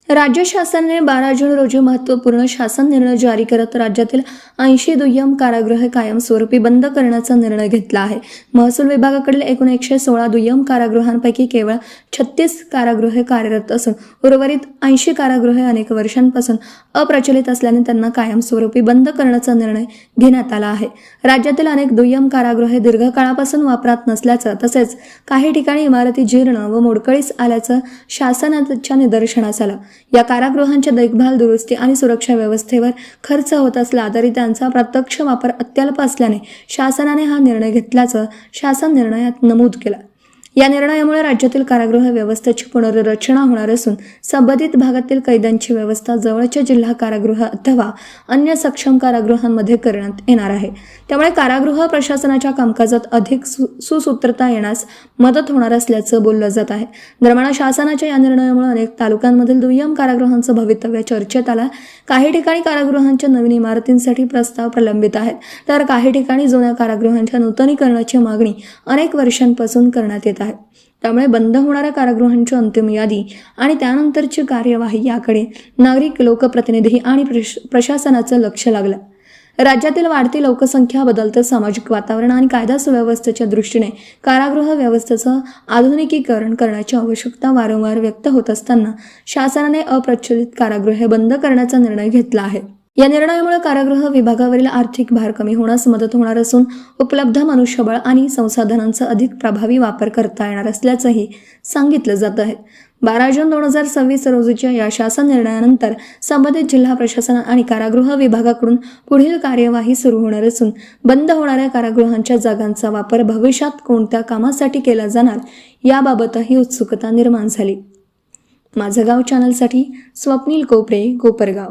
राज्य शासनाने 12 जून रोजी महत्त्वपूर्ण शासन निर्णय जारी करत राज्यातील 80 दुय्यम कारागृहे कायमस्वरूपी बंद करण्याचा निर्णय घेतला आहे। महसूल विभागाकडील एकूण 116 दुय्यम कारागृहांपैकी केवळ 36 कारागृहे कार्यरत असून उर्वरित 80 कारागृहे अनेक वर्षांपासून अप्रचलित असल्याने त्यांना कायमस्वरूपी बंद करण्याचा निर्णय घेण्यात आला आहे। राज्यातील अनेक दुय्यम कारागृहे दीर्घकाळापासून वापरात नसल्याचं तसेच काही ठिकाणी इमारती जीर्ण व मोडकळीस आल्याचं शासनाच्या निदर्शनास आलं। या कारागृहांच्या देखभाल, दुरुस्ती आणि सुरक्षा व्यवस्थेवर खर्च होत असला तरी त्यांचा प्रत्यक्ष वापर अत्यल्प असल्याने शासनाने हा निर्णय घेतल्याचं शासन निर्णयात नमूद केलं। या निर्णयामुळे राज्यातील कारागृह व्यवस्थेची पुनर्रचना होणार असून संबंधित भागातील कैद्यांची व्यवस्था जवळच्या जिल्हा कारागृह अथवा अन्य सक्षम कारागृहांमध्ये करण्यात येणार आहे। त्यामुळे कारागृह प्रशासनाच्या कामकाजात अधिक सुसूत्रता येण्यास मदत होणार असल्याचं बोललं जात आहे। दरम्यान शासनाच्या या निर्णयामुळे अनेक तालुक्यांमधील दुय्यम कारागृहांचं भवितव्य चर्चेत आलं। काही ठिकाणी कारागृहांच्या नवीन इमारतींसाठी प्रस्ताव प्रलंबित आहेत, तर काही ठिकाणी जुन्या कारागृहांच्या नूतनीकरणाची मागणी अनेक वर्षांपासून करण्यात येत आहे। त्यामुळे बंद होणाऱ्या कारागृहांची अंतिम यादी आणि त्यानंतरची कार्यवाही याकडे नागरिक, लोकप्रतिनिधी आणि प्रशासनाचं लक्ष लागलं। राज्यातील वाढती लोकसंख्या, बदलते सामाजिक वातावरण आणि कायदा सुव्यवस्थेच्या दृष्टीने कारागृह व्यवस्थेचं आधुनिकीकरण करण्याची आवश्यकता वारंवार व्यक्त होत असताना शासनाने अप्रचलित कारागृहे बंद करण्याचा निर्णय घेतला आहे। या निर्णयामुळे कारागृह विभागावरील आर्थिक भार कमी होण्यास मदत होणार असून उपलब्ध मनुष्यबळ आणि संसाधनांचा अधिक प्रभावी वापर करता येणार असल्याचंही सांगितलं जात आहे। 12 जून 2026 रोजीच्या या शासन निर्णयानंतर संबंधित जिल्हा प्रशासन आणि कारागृह विभागाकडून पुढील कार्यवाही सुरू होणार असून बंद होणाऱ्या कारागृहांच्या जागांचा वापर भविष्यात कोणत्या कामासाठी केला जाणार याबाबतही उत्सुकता निर्माण झाली। माझं गाव चॅनलसाठी स्वप्नील कोपरे, कोपरगाव।